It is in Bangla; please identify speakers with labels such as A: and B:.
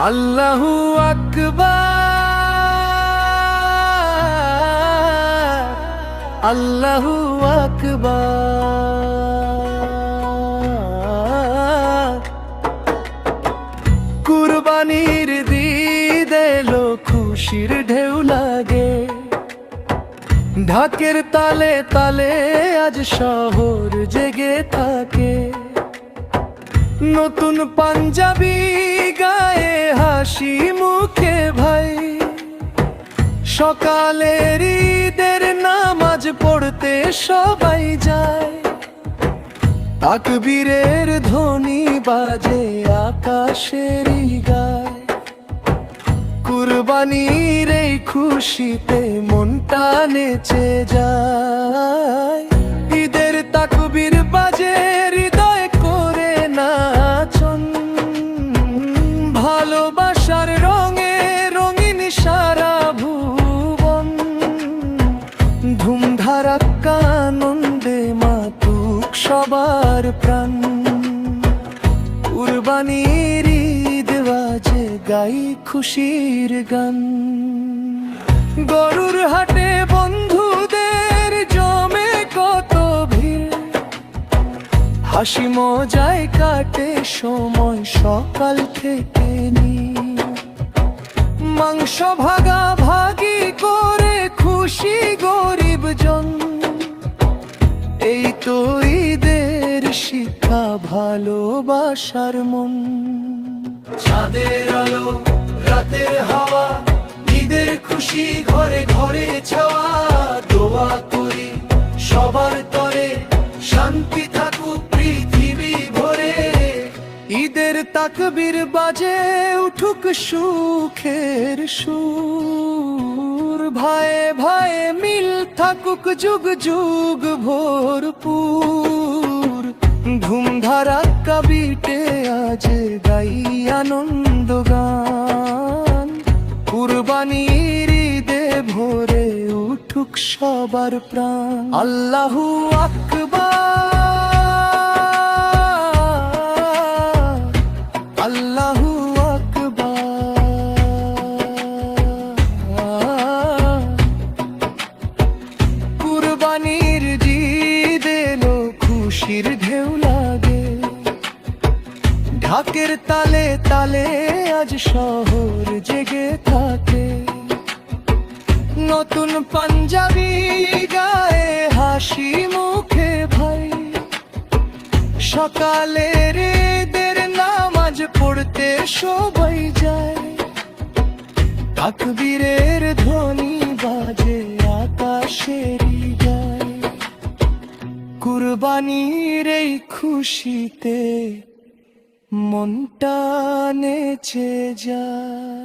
A: আল্লাহু আকবার, আল্লাহু আকবার। কুরবানির ঈদ এলো, খুশির ঢেউ লাগে, ঢাকের তালে তালে আজ শহর জেগে থাকে। নতুন পাঞ্জাবি গায়ে হাসি মুখে ভাই, সকালের ঈদের নামাজ পড়তে সবাই যায়। তাকবীরের ধ্বনি বাজে আকাশের গায়, কুরবানির এই খুশিতে মনটা নেচে যায়। ঈদের তাকবীর বাজে হৃদয় করে নাচন, ভালোবাসার রঙে রঙিন সারা ভুবন। ধুমধারাক্কা আনন্দে মাতুক সবার প্রাণ, কুরবানির ঈদ বাজে গাই খুশির গান। গরুর হাটে বন্ধুদের জমে কত ভিড়, হাসি মজায় কাটে সময় সকাল থেকে মাংস ভাগাভাগি করে খুশি গরিব জন। এই তো ঈদের শিক্ষা, ভালোবাসার মন। চাঁদের আলো, রাতের হাওয়া, ঈদের খুশি ঘরে ঘরে ছাওয়া। দোয়া করি সবার তরে, শান্তি থাকুক পৃথিবী ভরে। ঈদের তাকবীর বাজে উঠুক সুখের সুর, ভায়ে ভায়ে মিল থাকুক যুগ যুগ ভরপুর। ধুমধারাক্কা বিটে আজ গাই আনন্দ গান, কুরবানির ঈদে ভরে উঠুক সবার প্রাণ। আল্লাহু আকবার, আল্লাহু আকবার। কুরবানির ঈদ এলো, খুশির ঢেউ লাগে, ঢাকের তালে তালে আজ শহর জেগে থাকে। নতুন পাঞ্জাবি গায়ে হাসি মুখে ভাই, সকালের ঈদের নামাজ পড়তে সবাই যায়। তাকবীরের ধ্বনি বাজে আকাশের গায়, কুরবানির এই খুশিতে মনটা নেচে যায়।